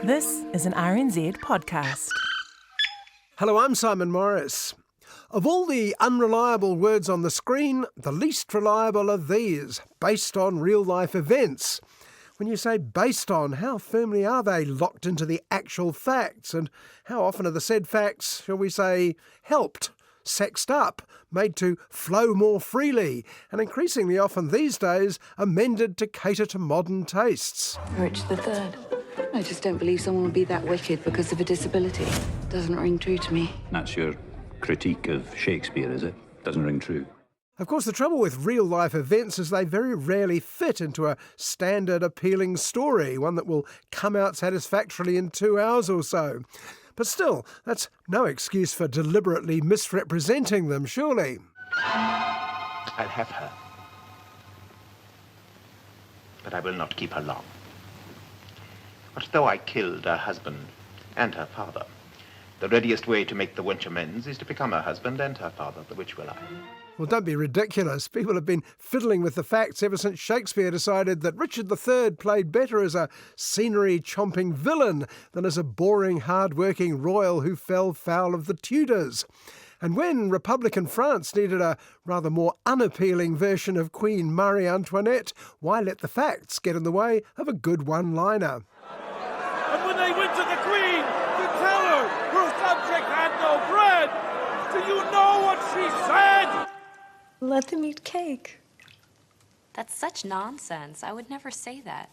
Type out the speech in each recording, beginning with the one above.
This is an RNZ podcast. Hello, I'm Simon Morris. Of all the unreliable words on the screen, the least reliable are these, based on real-life events. When you say based on, how firmly are they locked into the actual facts? And how often are the said facts, shall we say, helped, sexed up, made to flow more freely, and increasingly often these days amended to cater to modern tastes? Richard III. I just don't believe someone would be that wicked because of a disability. Doesn't ring true to me. That's your critique of Shakespeare, is it? Doesn't ring true. Of course, the trouble with real-life events is they very rarely fit into a standard appealing story, one that will come out satisfactorily in 2 hours or so. But still, that's no excuse for deliberately misrepresenting them, surely. I'll have her. But I will not keep her long. But though I killed her husband and her father, the readiest way to make the wench amends is to become her husband and her father, the which will I. Well, don't be ridiculous. People have been fiddling with the facts ever since Shakespeare decided that Richard III played better as a scenery-chomping villain than as a boring, hard-working royal who fell foul of the Tudors. And when Republican France needed a rather more unappealing version of Queen Marie Antoinette, why let the facts get in the way of a good one-liner? And when they went to the Queen to tell her her subject had no bread, do you know what she said? Let them eat cake. That's such nonsense. I would never say that.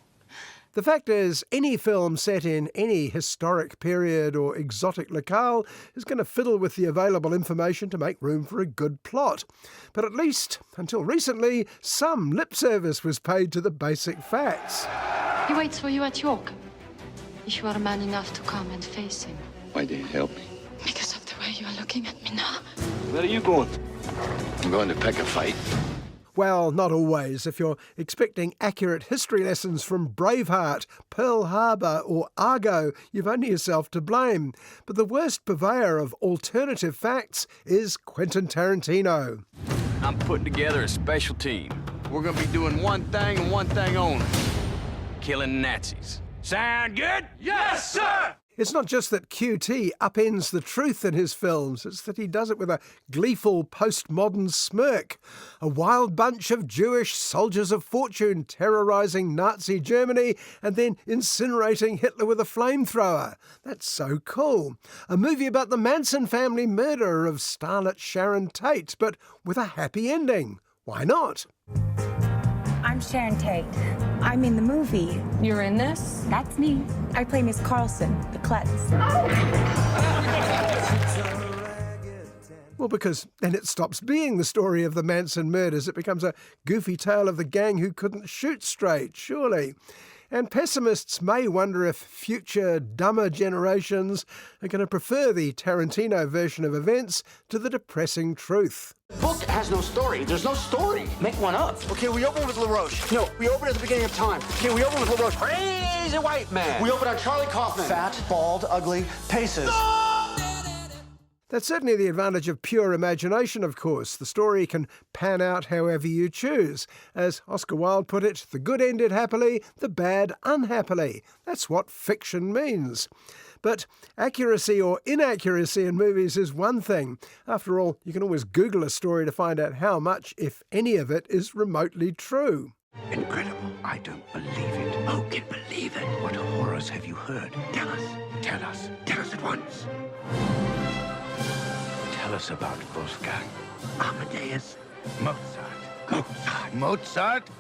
The fact is, any film set in any historic period or exotic locale is going to fiddle with the available information to make room for a good plot. But at least, until recently, some lip service was paid to the basic facts. He waits for you at York. If you are man enough to come and face him. Why do you help me? Because of the way you are looking at me now. Where are you going? I'm going to pick a fight. Well, not always. If you're expecting accurate history lessons from Braveheart, Pearl Harbor or Argo, you've only yourself to blame. But the worst purveyor of alternative facts is Quentin Tarantino. I'm putting together a special team. We're going to be doing one thing and one thing only. Killing Nazis. Sound good? Yes, sir! It's not just that QT upends the truth in his films, it's that he does it with a gleeful postmodern smirk. A wild bunch of Jewish soldiers of fortune terrorising Nazi Germany and then incinerating Hitler with a flamethrower. That's so cool. A movie about the Manson family murder of starlet Sharon Tate, but with a happy ending. Why not? I'm Sharon Tate. I'm in the movie. You're in this? That's me. I play Miss Carlson, the klutz. Well, because then it stops being the story of the Manson murders. It becomes a goofy tale of the gang who couldn't shoot straight, surely. And pessimists may wonder if future, dumber generations are going to prefer the Tarantino version of events to the depressing truth. Book has no story. There's no story. Make one up. Okay, we open with LaRoche. No, we open at the beginning of time. Okay, we open with LaRoche. Crazy white man. We open on Charlie Kaufman. Fat, bald, ugly, paces. That's certainly the advantage of pure imagination, of course. The story can pan out however you choose. As Oscar Wilde put it, the good ended happily, the bad unhappily. That's what fiction means. But accuracy or inaccuracy in movies is one thing. After all, you can always Google a story to find out how much, if any of it, is remotely true. Incredible. I don't believe it. Who can believe it? What horrors have you heard? Tell us. Tell us. Tell us at once. Tell us about Wolfgang, Amadeus, Mozart. Mozart?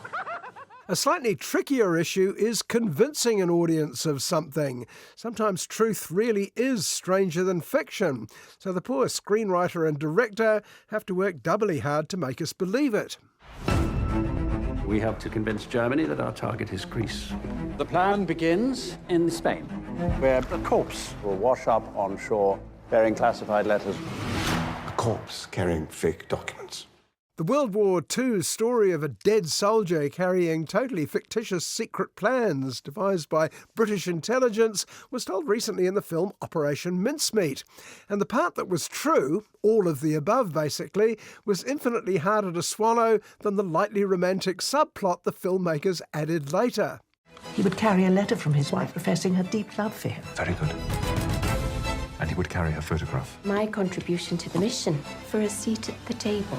A slightly trickier issue is convincing an audience of something. Sometimes truth really is stranger than fiction, so the poor screenwriter and director have to work doubly hard to make us believe it. We have to convince Germany that our target is Greece. The plan begins in Spain, where a corpse will wash up on shore bearing classified letters. A corpse carrying fake documents. The World War II story of a dead soldier carrying totally fictitious secret plans devised by British intelligence was told recently in the film Operation Mincemeat. And the part that was true, all of the above basically, was infinitely harder to swallow than the lightly romantic subplot the filmmakers added later. He would carry a letter from his wife professing her deep love for him. Very good. And he would carry her photograph. My contribution to the mission for a seat at the table.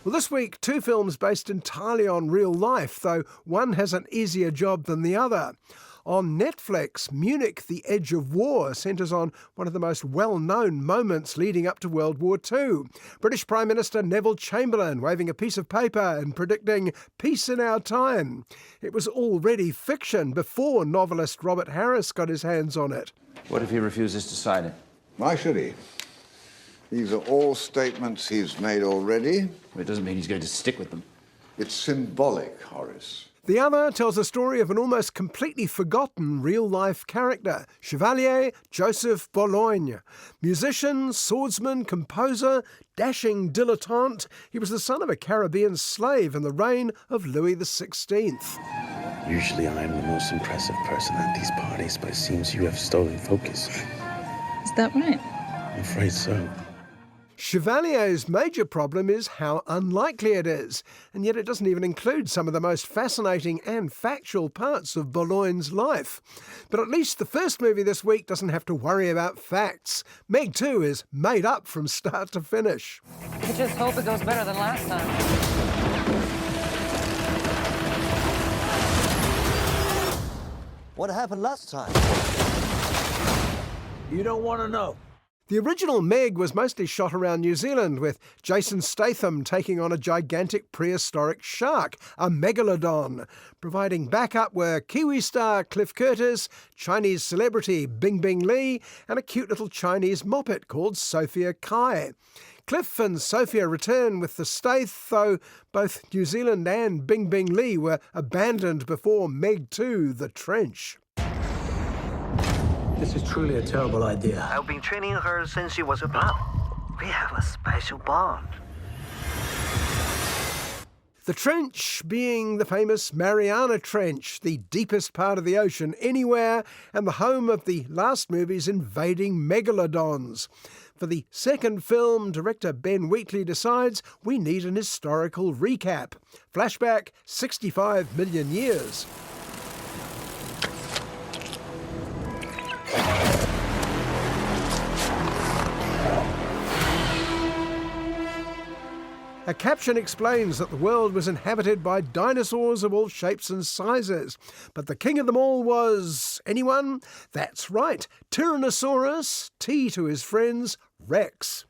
Well, this week, 2 films based entirely on real life, though one has an easier job than the other. On Netflix, Munich, The Edge of War centres on one of the most well-known moments leading up to World War II. British Prime Minister Neville Chamberlain waving a piece of paper and predicting peace in our time. It was already fiction before novelist Robert Harris got his hands on it. What if he refuses to sign it? Why should he? These are all statements he's made already. It doesn't mean he's going to stick with them. It's symbolic, Horace. The other tells the story of an almost completely forgotten real-life character, Chevalier Joseph Boulogne. Musician, swordsman, composer, dashing dilettante, he was the son of a Caribbean slave in the reign of Louis XVI. Usually I am the most impressive person at these parties, but it seems you have stolen focus. Is that right? I'm afraid so. Chevalier's major problem is how unlikely it is, and yet it doesn't even include some of the most fascinating and factual parts of Boulogne's life. But at least the first movie this week doesn't have to worry about facts. Meg 2 is made up from start to finish. We just hope it goes better than last time. What happened last time? You don't want to know. The original Meg was mostly shot around New Zealand, with Jason Statham taking on a gigantic prehistoric shark, a megalodon. Providing backup were Kiwi star Cliff Curtis, Chinese celebrity Bing Bing Lee, and a cute little Chinese moppet called Sophia Kai. Cliff and Sophia return with the Stath, though both New Zealand and Bing Bing Lee were abandoned before Meg 2, The Trench. This is truly a terrible idea. I've been training her since she was a pup. We have a special bond. The Trench being the famous Mariana Trench, the deepest part of the ocean anywhere, and the home of the last movie's invading megalodons. For the second film, director Ben Wheatley decides we need an historical recap. Flashback 65 million years. A caption explains that the world was inhabited by dinosaurs of all shapes and sizes, but the king of them all was... anyone? That's right, Tyrannosaurus, T to his friends, Rex.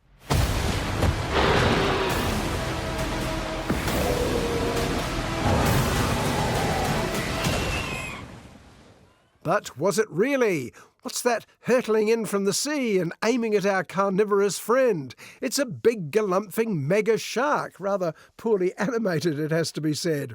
But was it really? What's that hurtling in from the sea and aiming at our carnivorous friend? It's a big galumphing mega shark, rather poorly animated it has to be said.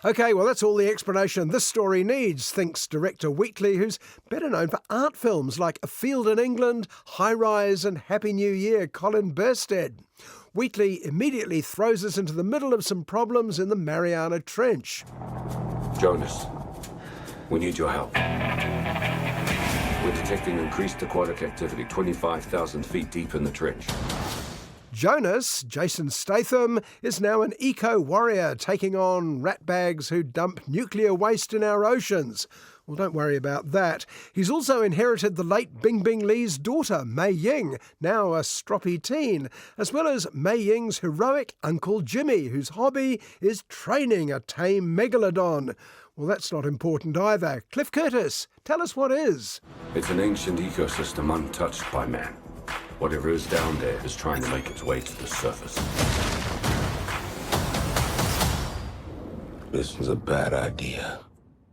OK, well, that's all the explanation this story needs, thinks director Wheatley, who's better known for art films like A Field in England, High Rise and Happy New Year, Colin Burstead. Wheatley immediately throws us into the middle of some problems in the Mariana Trench. Jonas, we need your help. We're detecting increased aquatic activity 25,000 feet deep in the trench. Jonas, Jason Statham, is now an eco-warrior taking on ratbags who dump nuclear waste in our oceans. Well, don't worry about that. He's also inherited the late Bing Bing Lee's daughter, Mei Ying, now a stroppy teen, as well as Mei Ying's heroic Uncle Jimmy, whose hobby is training a tame megalodon. Well, that's not important either. Cliff Curtis, tell us what is. It's an ancient ecosystem untouched by man. Whatever is down there is trying to make its way to the surface. This was a bad idea.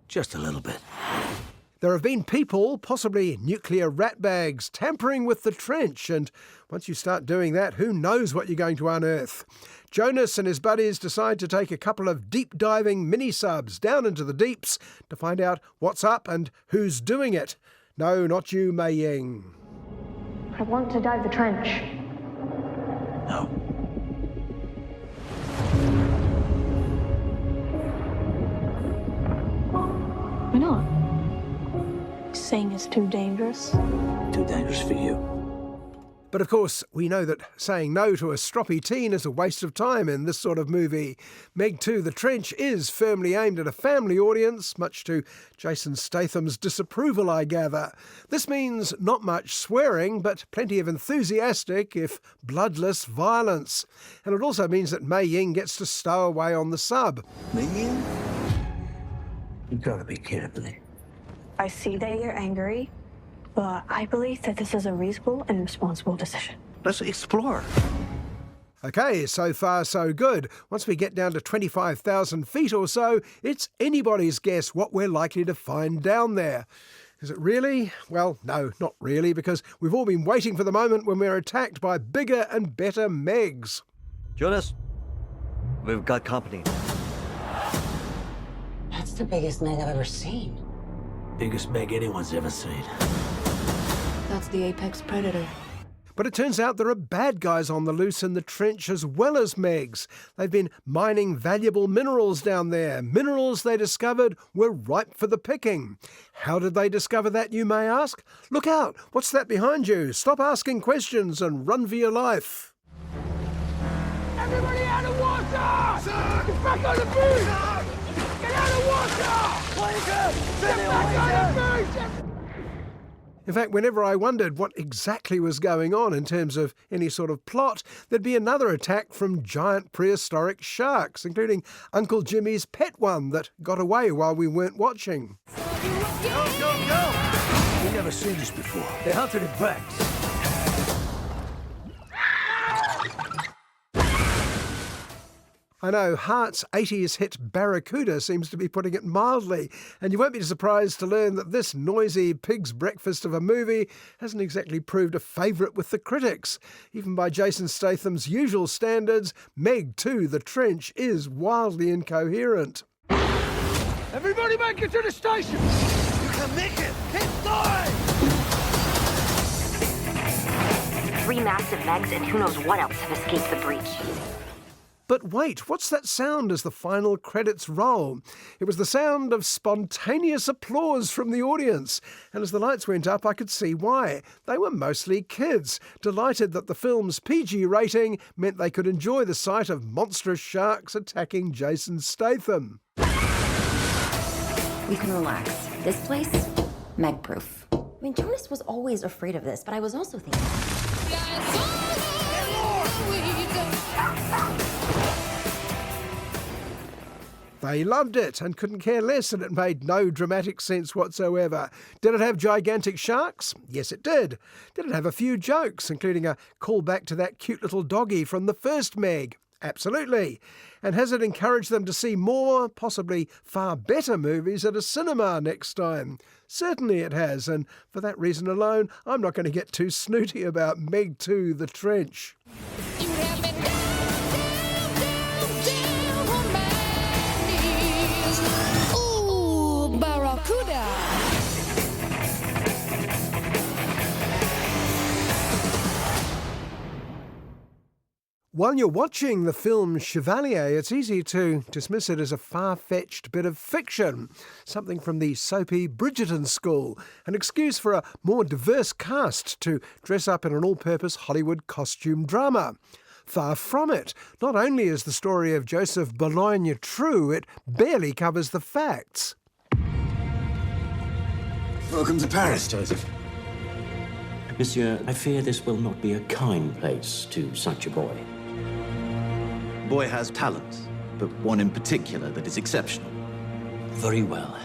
Just a little bit. There have been people, possibly nuclear ratbags, tampering with the trench, and once you start doing that, who knows what you're going to unearth. Jonas and his buddies decide to take a couple of deep-diving mini-subs down into the deeps to find out what's up and who's doing it. No, not you, Mei Ying. I want to dive the trench. No. Why not? Saying it's too dangerous. Too dangerous for you. But of course, we know that saying no to a stroppy teen is a waste of time in this sort of movie. Meg 2, The Trench is firmly aimed at a family audience, much to Jason Statham's disapproval, I gather. This means not much swearing, but plenty of enthusiastic, if bloodless, violence. And it also means that Mei Ying gets to stow away on the sub. Mei Ying? You gotta be kidding me. I see that you're angry, but I believe that this is a reasonable and responsible decision. Let's explore. Okay, so far so good. Once we get down to 25,000 feet or so, it's anybody's guess what we're likely to find down there. Is it really? Well, no, not really, because we've all been waiting for the moment when we're attacked by bigger and better Megs. Jonas, we've got company. That's the biggest Meg I've ever seen. Biggest Meg anyone's ever seen. That's the apex predator. But it turns out there are bad guys on the loose in the trench as well as Megs. They've been mining valuable minerals down there. Minerals they discovered were ripe for the picking. How did they discover that, you may ask? Look out! What's that behind you? Stop asking questions and run for your life. Everybody out of water! Sir! Get back on the boot! Sir! Get out of water! Get back on the boot! In fact, whenever I wondered what exactly was going on in terms of any sort of plot, there'd be another attack from giant prehistoric sharks, including Uncle Jimmy's pet one that got away while we weren't watching. Go! We've never seen this before. They hunted it back. I know Hart's 80s hit Barracuda seems to be putting it mildly, and you won't be surprised to learn that this noisy pig's breakfast of a movie hasn't exactly proved a favourite with the critics. Even by Jason Statham's usual standards, Meg 2, The Trench is wildly incoherent. Everybody make it to the station! You can make it! Keep going! 3 massive Megs and who knows what else have escaped the breach. But wait, what's that sound as the final credits roll? It was the sound of spontaneous applause from the audience, and as the lights went up I could see why. They were mostly kids, delighted that the film's PG rating meant they could enjoy the sight of monstrous sharks attacking Jason Statham. We can relax. This place, Meg-proof. I mean, Jonas was always afraid of this, but I was also thinking... They loved it and couldn't care less, and it made no dramatic sense whatsoever. Did it have gigantic sharks? Yes, it did. Did it have a few jokes, including a callback to that cute little doggy from the first Meg? Absolutely. And has it encouraged them to see more, possibly far better movies at a cinema next time? Certainly it has, and for that reason alone, I'm not going to get too snooty about Meg 2, The Trench. While you're watching the film Chevalier, it's easy to dismiss it as a far-fetched bit of fiction, something from the soapy Bridgerton school, an excuse for a more diverse cast to dress up in an all-purpose Hollywood costume drama. Far from it. Not only is the story of Joseph Boulogne true, it barely covers the facts. Welcome to Paris, Joseph. Monsieur, I fear this will not be a kind place to such a boy. Boy has talent, but one in particular that is exceptional. Very well.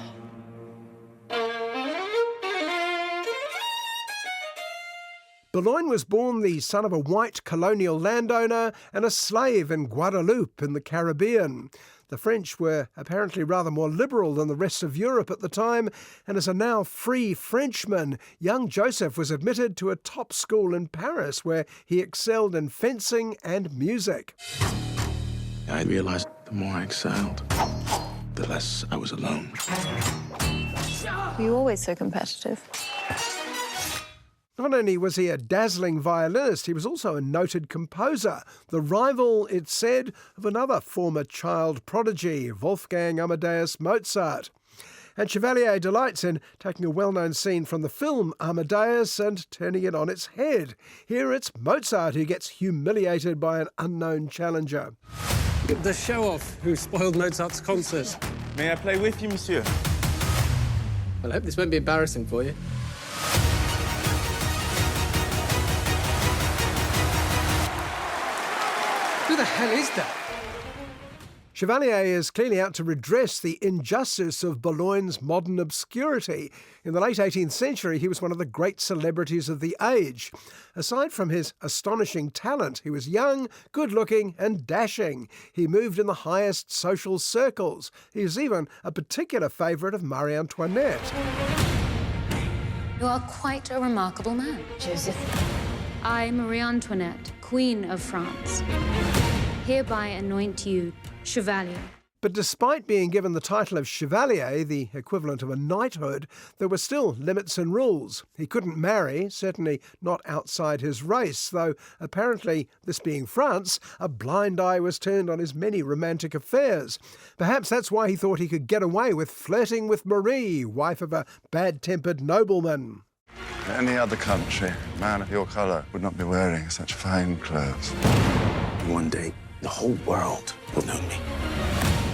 Boulogne was born the son of a white colonial landowner and a slave in Guadeloupe in the Caribbean. The French were apparently rather more liberal than the rest of Europe at the time, and as a now free Frenchman, young Joseph was admitted to a top school in Paris where he excelled in fencing and music. I realized the more I excelled, the less I was alone. Were you always so competitive? Not only was he a dazzling violinist, he was also a noted composer, the rival, it's said, of another former child prodigy, Wolfgang Amadeus Mozart. And Chevalier delights in taking a well-known scene from the film Amadeus and turning it on its head. Here it's Mozart who gets humiliated by an unknown challenger. The show-off who spoiled Mozart's concert. May I play with you, monsieur? Well, I hope this won't be embarrassing for you. Who the hell is that? Chevalier is clearly out to redress the injustice of Boulogne's modern obscurity. In the late 18th century, he was one of the great celebrities of the age. Aside from his astonishing talent, he was young, good-looking and dashing. He moved in the highest social circles. He was even a particular favourite of Marie Antoinette. You are quite a remarkable man, Joseph. I, Marie Antoinette, Queen of France, hereby anoint you Chevalier. But despite being given the title of Chevalier, the equivalent of a knighthood, there were still limits and rules. He couldn't marry, certainly not outside his race, though apparently, this being France, a blind eye was turned on his many romantic affairs. Perhaps that's why he thought he could get away with flirting with Marie, wife of a bad-tempered nobleman. In any other country, a man of your colour would not be wearing such fine clothes. One day, the whole world will know me.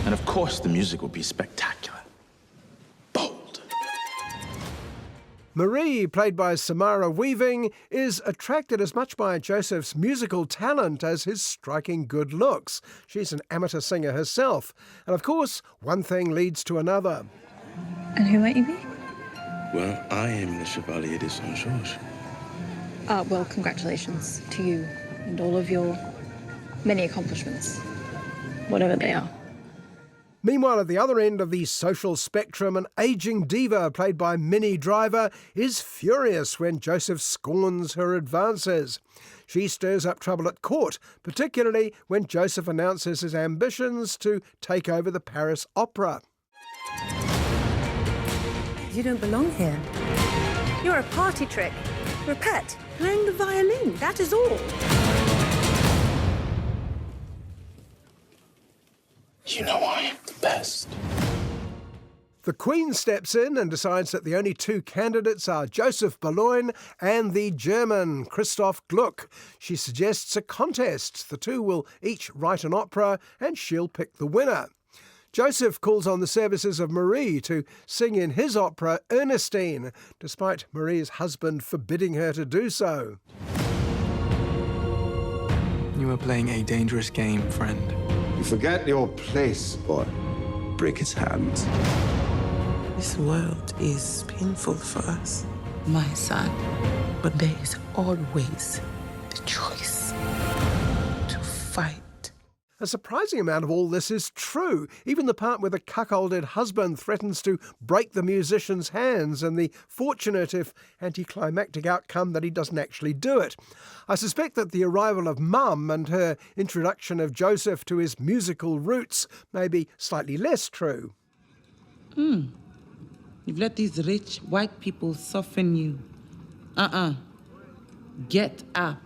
And of course, the music will be spectacular. Bold. Marie, played by Samara Weaving, is attracted as much by Joseph's musical talent as his striking good looks. She's an amateur singer herself. And of course, one thing leads to another. And who might you be? Well, I am the Chevalier de Saint-Georges. Well, congratulations to you and all of your many accomplishments, whatever they are. Meanwhile, at the other end of the social spectrum, an ageing diva played by Minnie Driver is furious when Joseph scorns her advances. She stirs up trouble at court, particularly when Joseph announces his ambitions to take over the Paris Opera. You don't belong here. You're a party trick. You're a pet, playing the violin, that is all. You know I am the best. The Queen steps in and decides that the only two candidates are Joseph Boulogne and the German Christoph Gluck. She suggests a contest. The two will each write an opera and she'll pick the winner. Joseph calls on the services of Marie to sing in his opera Ernestine, despite Marie's husband forbidding her to do so. You are playing a dangerous game, friend. You forget your place, boy. Break his hands. This world is painful for us, my son. But there is always the choice to fight. A surprising amount of all this is true, even the part where the cuckolded husband threatens to break the musician's hands and the fortunate, if anticlimactic outcome that he doesn't actually do it. I suspect that the arrival of Mum and her introduction of Joseph to his musical roots may be slightly less true. You've let these rich white people soften you. Get up.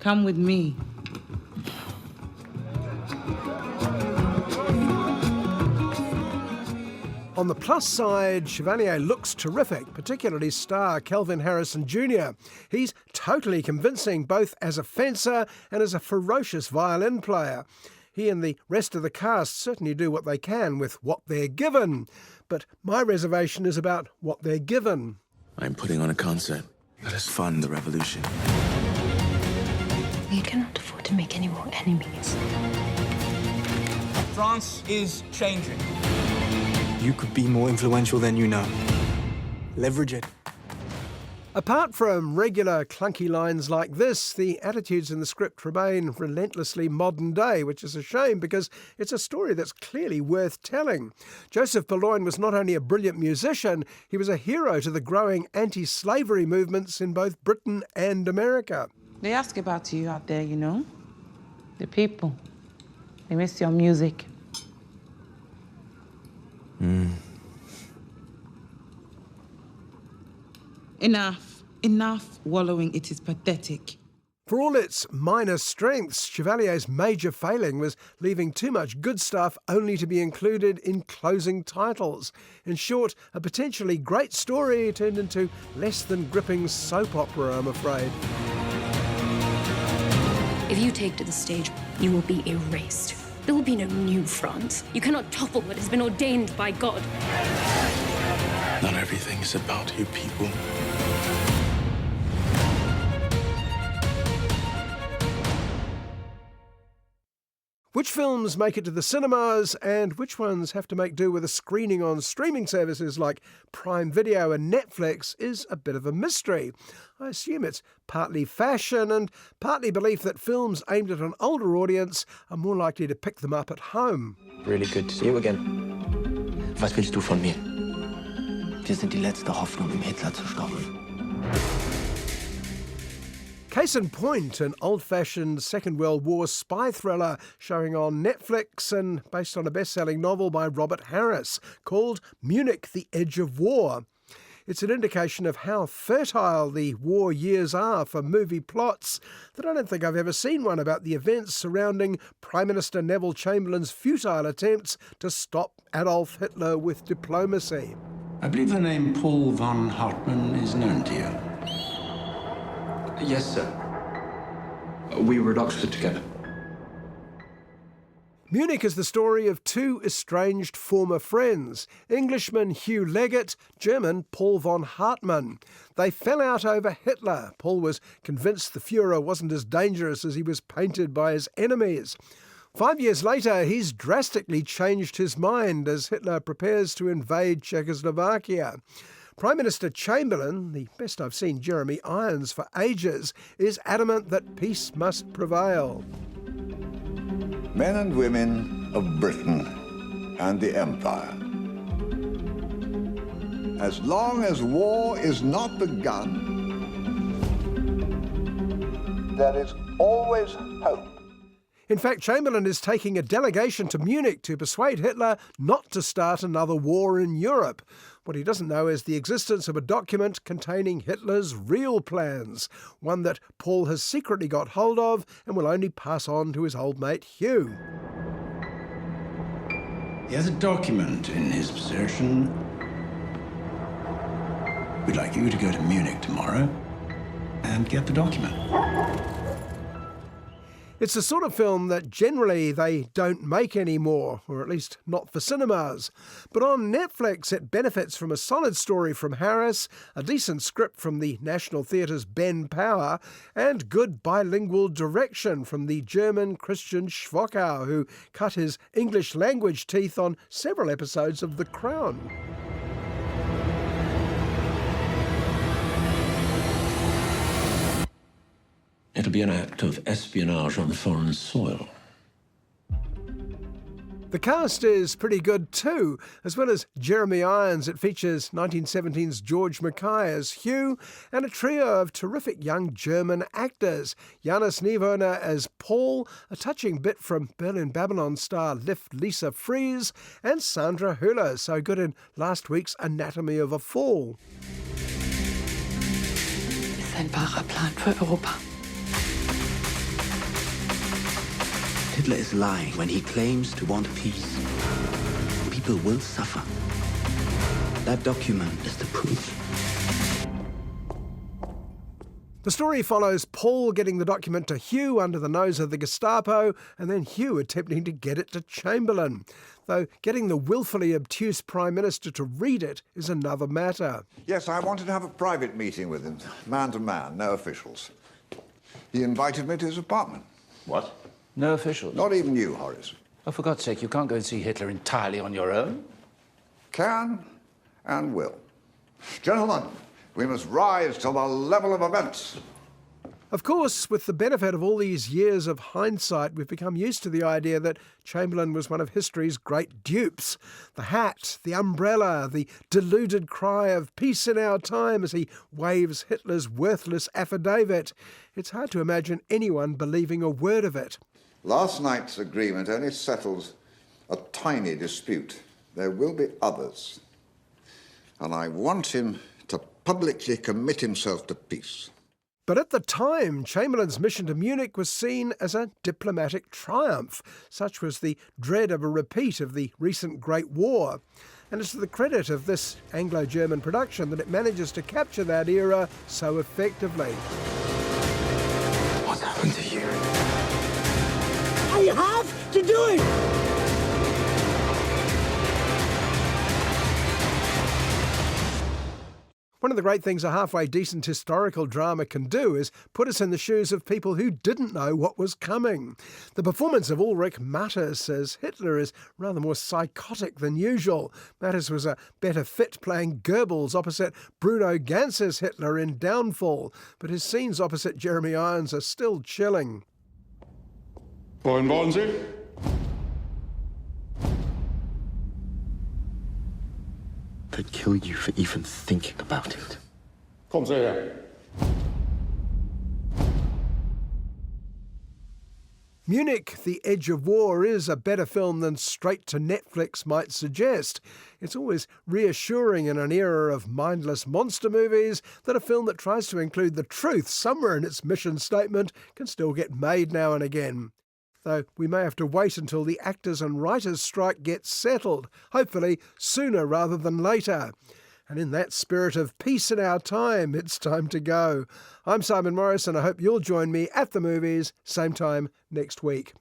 Come with me. On the plus side, Chevalier looks terrific, particularly star Kelvin Harrison Jr. He's totally convincing both as a fencer and as a ferocious violin player. He and the rest of the cast certainly do what they can with what they're given. But my reservation is about what they're given. I'm putting on a concert. Let us fund the revolution. We cannot afford to make any more enemies. France is changing. You could be more influential than you know. Leverage it. Apart from regular clunky lines like this, the attitudes in the script remain relentlessly modern day, which is a shame because it's a story that's clearly worth telling. Joseph Boulogne was not only a brilliant musician, he was a hero to the growing anti-slavery movements in both Britain and America. They ask about you out there, you know? The people. They miss your music. Enough wallowing, it is pathetic. For all its minor strengths, Chevalier's major failing was leaving too much good stuff only to be included in closing titles. In short, a potentially great story turned into less than gripping soap opera, I'm afraid. If you take to the stage, you will be erased. There will be no new France. You cannot topple what has been ordained by God. Not everything is about you people. Which films make it to the cinemas and which ones have to make do with a screening on streaming services like Prime Video and Netflix is a bit of a mystery. I assume it's partly fashion and partly belief that films aimed at an older audience are more likely to pick them up at home. Really good to see you again. Was willst du von mir? Wir sind die letzte Hoffnung, Hitler zu stoppen. Case in point, an old-fashioned Second World War spy thriller showing on Netflix and based on a best-selling novel by Robert Harris called Munich, the Edge of War. It's an indication of how fertile the war years are for movie plots that I don't think I've ever seen one about the events surrounding Prime Minister Neville Chamberlain's futile attempts to stop Adolf Hitler with diplomacy. I believe the name Paul von Hartmann is known to you. Yes, sir. We were at Oxford together. Munich is the story of two estranged former friends, Englishman Hugh Leggett, German Paul von Hartmann. They fell out over Hitler. Paul was convinced the Führer wasn't as dangerous as he was painted by his enemies. 5 years later, he's drastically changed his mind as Hitler prepares to invade Czechoslovakia. Prime Minister Chamberlain, the best I've seen Jeremy Irons for ages, is adamant that peace must prevail. Men and women of Britain and the Empire. As long as war is not begun, there is always hope. In fact, Chamberlain is taking a delegation to Munich to persuade Hitler not to start another war in Europe. What he doesn't know is the existence of a document containing Hitler's real plans, one that Paul has secretly got hold of and will only pass on to his old mate Hugh. He has a document in his possession. We'd like you to go to Munich tomorrow and get the document. It's the sort of film that generally they don't make anymore, or at least not for cinemas. But on Netflix it benefits from a solid story from Harris, a decent script from the National Theatre's Ben Power, and good bilingual direction from the German Christian Schwockau, who cut his English language teeth on several episodes of The Crown. It'll be an act of espionage on foreign soil. The cast is pretty good too. As well as Jeremy Irons, it features 1917's George Mackay as Hugh and a trio of terrific young German actors. Janus Niewohner as Paul, a touching bit from Berlin Babylon star Lift Lisa Fries, and Sandra Hüller, so good in last week's Anatomy of a Fall. Ist ein wahrer Plan für Europa. Hitler is lying when he claims to want peace. People will suffer. That document is the proof. The story follows Paul getting the document to Hugh under the nose of the Gestapo, and then Hugh attempting to get it to Chamberlain. Though getting the willfully obtuse Prime Minister to read it is another matter. Yes, I wanted to have a private meeting with him, man to man, no officials. He invited me to his apartment. What? No officials? Not even you, Horace. Oh, for God's sake, you can't go and see Hitler entirely on your own. Can and will. Gentlemen, we must rise to the level of events. Of course, with the benefit of all these years of hindsight, we've become used to the idea that Chamberlain was one of history's great dupes. The hat, the umbrella, the deluded cry of peace in our time as he waves Hitler's worthless affidavit. It's hard to imagine anyone believing a word of it. Last night's agreement only settles a tiny dispute. There will be others. And I want him to publicly commit himself to peace. But at the time, Chamberlain's mission to Munich was seen as a diplomatic triumph. Such was the dread of a repeat of the recent Great War. And it's to the credit of this Anglo-German production that it manages to capture that era so effectively. What's happened to you? I have to do it! One of the great things a halfway decent historical drama can do is put us in the shoes of people who didn't know what was coming. The performance of Ulrich Matters as Hitler is rather more psychotic than usual. Matters was a better fit playing Goebbels opposite Bruno Gantz's Hitler in Downfall, but his scenes opposite Jeremy Irons are still chilling. Wohin wollen Sie? They'd kill you for even thinking about it. Kommen Sie her. Munich, The Edge of War is a better film than straight to Netflix might suggest. It's always reassuring in an era of mindless monster movies that a film that tries to include the truth somewhere in its mission statement can still get made now and again. Though we may have to wait until the actors and writers' strike gets settled, hopefully sooner rather than later. And in that spirit of peace in our time, it's time to go. I'm Simon Morris, and I hope you'll join me at the movies, same time next week.